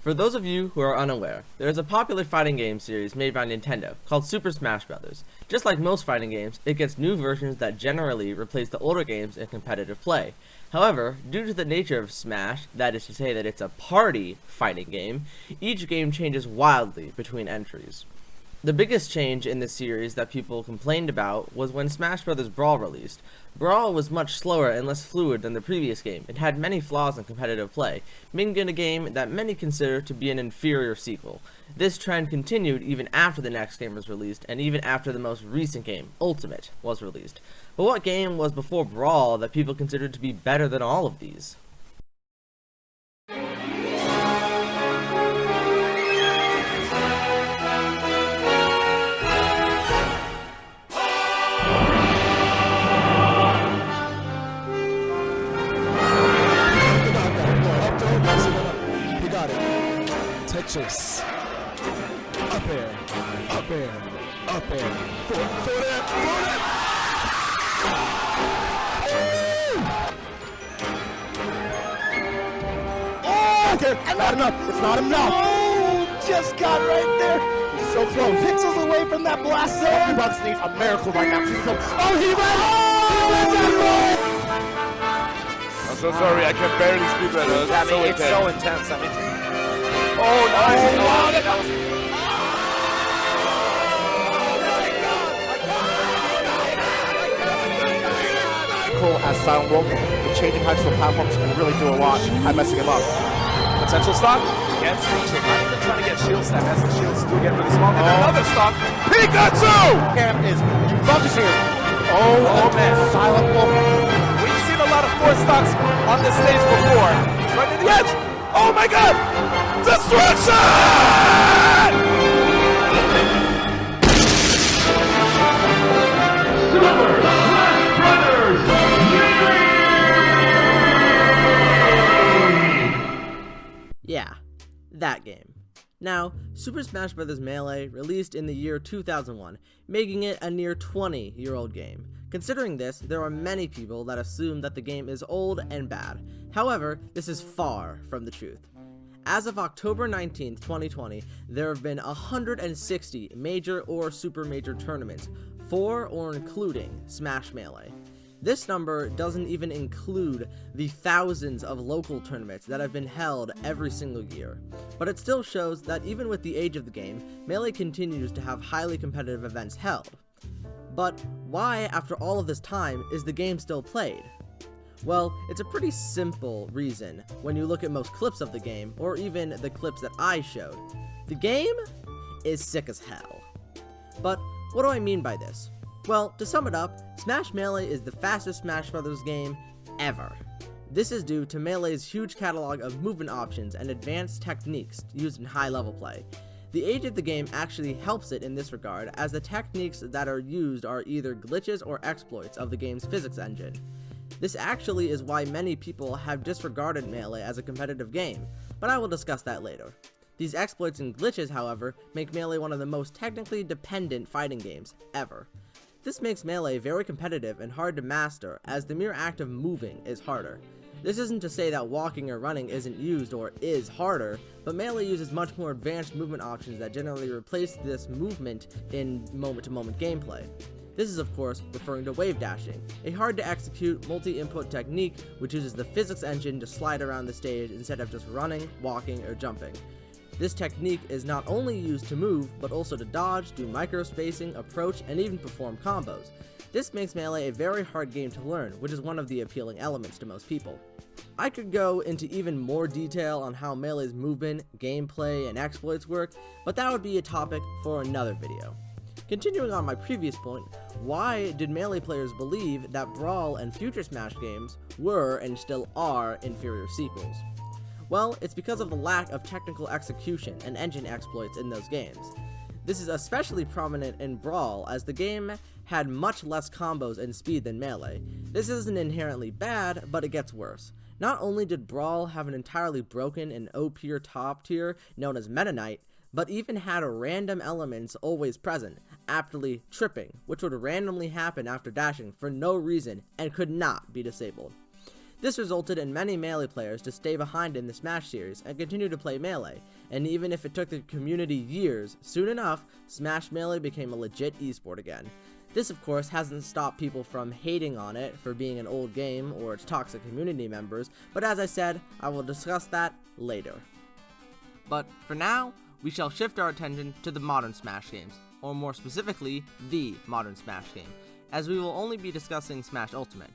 For those of you who are unaware, there is a popular fighting game series made by Nintendo called Super Smash Bros. Just like most fighting games, it gets new versions that generally replace the older games in competitive play. However, due to the nature of Smash, that is to say that it's a party fighting game, each game changes wildly between entries. The biggest change in the series that people complained about was when Smash Bros. Brawl released. Brawl was much slower and less fluid than the previous game. It had many flaws in competitive play, making it a game that many consider to be an inferior sequel. This trend continued even after the next game was released, and even after the most recent game, Ultimate, was released. But what game was before Brawl that people considered to be better than all of these? Tetris. Up air. Up air. Up air. Forward air. Forward air. Oh, okay. Not enough. It's not enough. Oh, just got right there. He's so close. Pixels away from that blast zone. Bucks needs a miracle right now. Oh, he ran. I'm so sorry. I can barely speak right now. Yeah, I mean, it's so intense. I mean. Oh, nice. Cool as Silent Wolf, the changing heights of the platforms can really do a lot at messing him up. Potential stock, gets reaching. Not even trying to get shield stack as the shields do get really small. And another stock, Pikachu! Cam is humongous here. Oh man, Silent Wolf. We've seen a lot of 4 stocks on this stage before. He's right to the edge. Oh my god! Destruction! Super Smash Brothers Melee! Yeah, that game. Now, Super Smash Bros. Melee released in the year 2001, making it a near 20-year-old game. Considering this, there are many people that assume that the game is old and bad. However, this is far from the truth. As of October 19th, 2020, there have been 160 major or super major tournaments, for or including Smash Melee. This number doesn't even include the thousands of local tournaments that have been held every single year. But it still shows that even with the age of the game, Melee continues to have highly competitive events held. But why, after all of this time, is the game still played? Well, it's a pretty simple reason when you look at most clips of the game, or even the clips that I showed. The game is sick as hell. But what do I mean by this? Well, to sum it up, Smash Melee is the fastest Smash Bros. Game ever. This is due to Melee's huge catalog of movement options and advanced techniques used in high-level play. The age of the game actually helps it in this regard, as the techniques that are used are either glitches or exploits of the game's physics engine. This actually is why many people have disregarded Melee as a competitive game, but I will discuss that later. These exploits and glitches, however, make Melee one of the most technically dependent fighting games ever. This makes Melee very competitive and hard to master, as the mere act of moving is harder. This isn't to say that walking or running isn't used or is harder, but Melee uses much more advanced movement options that generally replace this movement in moment-to-moment gameplay. This is of course referring to wave dashing, a hard to execute multi-input technique which uses the physics engine to slide around the stage instead of just running, walking, or jumping. This technique is not only used to move, but also to dodge, do micro-spacing, approach, and even perform combos. This makes Melee a very hard game to learn, which is one of the appealing elements to most people. I could go into even more detail on how Melee's movement, gameplay, and exploits work, but that would be a topic for another video. Continuing on my previous point, why did Melee players believe that Brawl and future Smash games were and still are inferior sequels? Well, it's because of the lack of technical execution and engine exploits in those games. This is especially prominent in Brawl, as the game had much less combos and speed than Melee. This isn't inherently bad, but it gets worse. Not only did Brawl have an entirely broken and OP top tier known as Meta Knight, but even had random elements always present, aptly tripping, which would randomly happen after dashing for no reason and could not be disabled. This resulted in many Melee players to stay behind in the Smash series and continue to play Melee, and even if it took the community years, soon enough, Smash Melee became a legit esport again. This of course hasn't stopped people from hating on it for being an old game or its toxic community members, but as I said, I will discuss that later. But for now, we shall shift our attention to the modern Smash games, or more specifically, the modern Smash game, as we will only be discussing Smash Ultimate.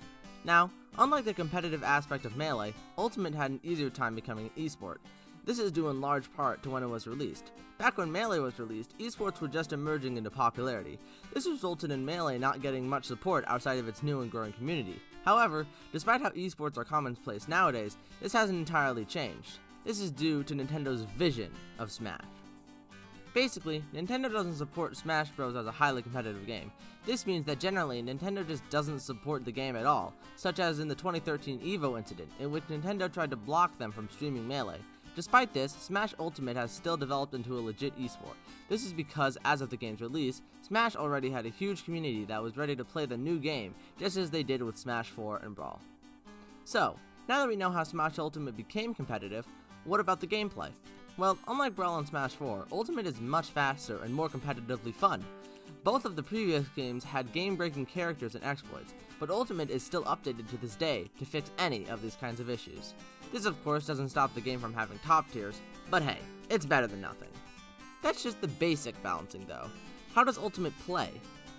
Now, unlike the competitive aspect of Melee, Ultimate had an easier time becoming an esport. This is due in large part to when it was released. Back when Melee was released, esports were just emerging into popularity. This resulted in Melee not getting much support outside of its new and growing community. However, despite how esports are commonplace nowadays, this hasn't entirely changed. This is due to Nintendo's vision of Smash. Basically, Nintendo doesn't support Smash Bros. As a highly competitive game. This means that generally, Nintendo just doesn't support the game at all, such as in the 2013 EVO incident, in which Nintendo tried to block them from streaming Melee. Despite this, Smash Ultimate has still developed into a legit esport. This is because, as of the game's release, Smash already had a huge community that was ready to play the new game, just as they did with Smash 4 and Brawl. So, now that we know how Smash Ultimate became competitive, what about the gameplay? Well, unlike Brawl and Smash 4, Ultimate is much faster and more competitively fun. Both of the previous games had game-breaking characters and exploits, but Ultimate is still updated to this day to fix any of these kinds of issues. This of course doesn't stop the game from having top tiers, but hey, it's better than nothing. That's just the basic balancing though. How does Ultimate play?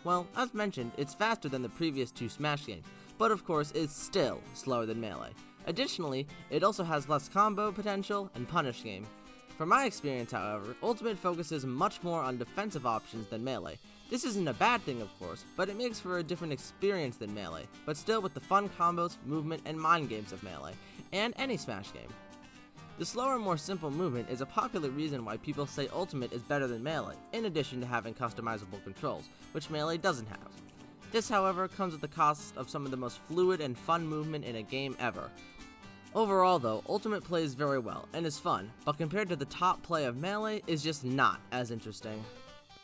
Well, as mentioned, it's faster than the previous two Smash games, but of course is still slower than Melee. Additionally, it also has less combo potential and punish game. From my experience, however, Ultimate focuses much more on defensive options than Melee. This isn't a bad thing, of course, but it makes for a different experience than Melee, but still with the fun combos, movement, and mind games of Melee, and any Smash game. The slower, more simple movement is a popular reason why people say Ultimate is better than Melee, in addition to having customizable controls, which Melee doesn't have. This, however, comes at the cost of some of the most fluid and fun movement in a game ever. Overall though, Ultimate plays very well and is fun, but compared to the top play of Melee, is just not as interesting.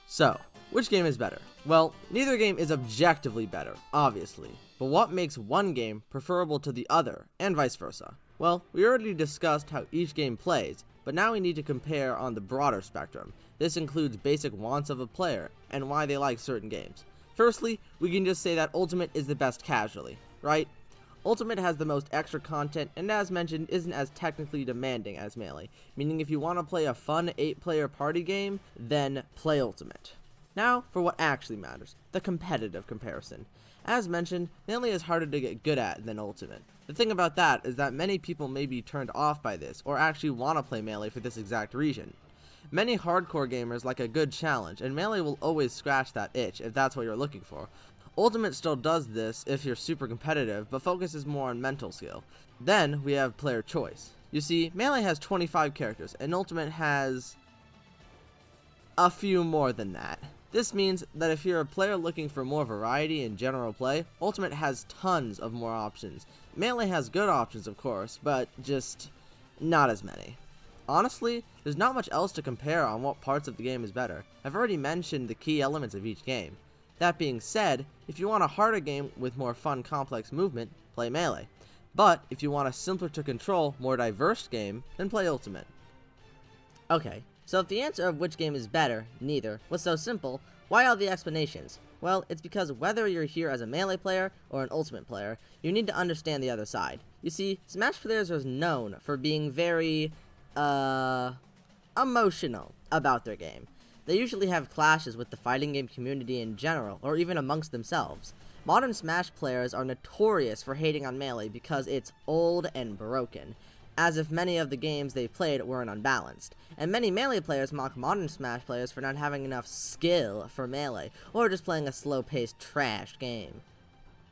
So, which game is better? Well, neither game is objectively better, obviously, but what makes one game preferable to the other, and vice versa? Well, we already discussed how each game plays, but now we need to compare on the broader spectrum. This includes basic wants of a player, and why they like certain games. Firstly, we can just say that Ultimate is the best casually, right? Ultimate has the most extra content, and as mentioned, isn't as technically demanding as Melee, meaning if you want to play a fun 8-player party game, then play Ultimate. Now, for what actually matters, the competitive comparison. As mentioned, Melee is harder to get good at than Ultimate. The thing about that is that many people may be turned off by this, or actually want to play Melee for this exact reason. Many hardcore gamers like a good challenge, and Melee will always scratch that itch if that's what you're looking for. Ultimate still does this if you're super competitive, but focuses more on mental skill. Then we have player choice. You see, Melee has 25 characters, and Ultimate has a few more than that. This means that if you're a player looking for more variety in general play, Ultimate has tons of more options. Melee has good options, of course, but just not as many. Honestly, there's not much else to compare on what parts of the game is better. I've already mentioned the key elements of each game. That being said, if you want a harder game with more fun, complex movement, play Melee. But if you want a simpler to control, more diverse game, then play Ultimate. Okay, so if the answer of which game is better, neither, was so simple, why all the explanations? Well, it's because whether you're here as a Melee player or an Ultimate player, you need to understand the other side. You see, Smash players are known for being very, emotional about their game. They usually have clashes with the fighting game community in general, or even amongst themselves. Modern Smash players are notorious for hating on Melee because it's old and broken, as if many of the games they've played weren't unbalanced. And many Melee players mock modern Smash players for not having enough skill for Melee, or just playing a slow-paced trash game.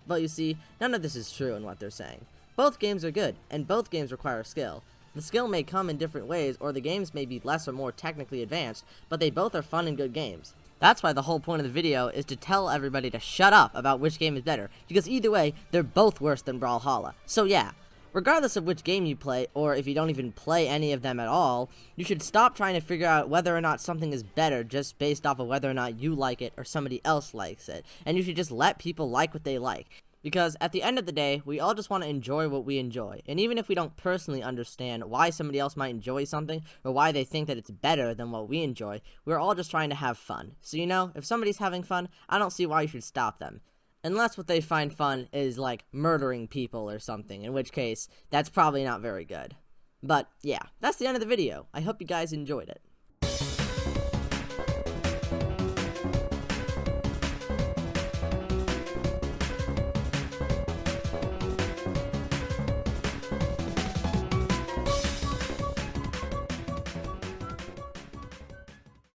But you see, none of this is true in what they're saying. Both games are good, and both games require skill. The skill may come in different ways, or the games may be less or more technically advanced, but they both are fun and good games. That's why the whole point of the video is to tell everybody to shut up about which game is better, because either way, they're both worse than Brawlhalla. So yeah, regardless of which game you play, or if you don't even play any of them at all, you should stop trying to figure out whether or not something is better just based off of whether or not you like it or somebody else likes it, and you should just let people like what they like. Because at the end of the day, we all just want to enjoy what we enjoy. And even if we don't personally understand why somebody else might enjoy something, or why they think that it's better than what we enjoy, we're all just trying to have fun. So if somebody's having fun, I don't see why you should stop them. Unless what they find fun is like murdering people or something, in which case, that's probably not very good. But yeah, that's the end of the video. I hope you guys enjoyed it.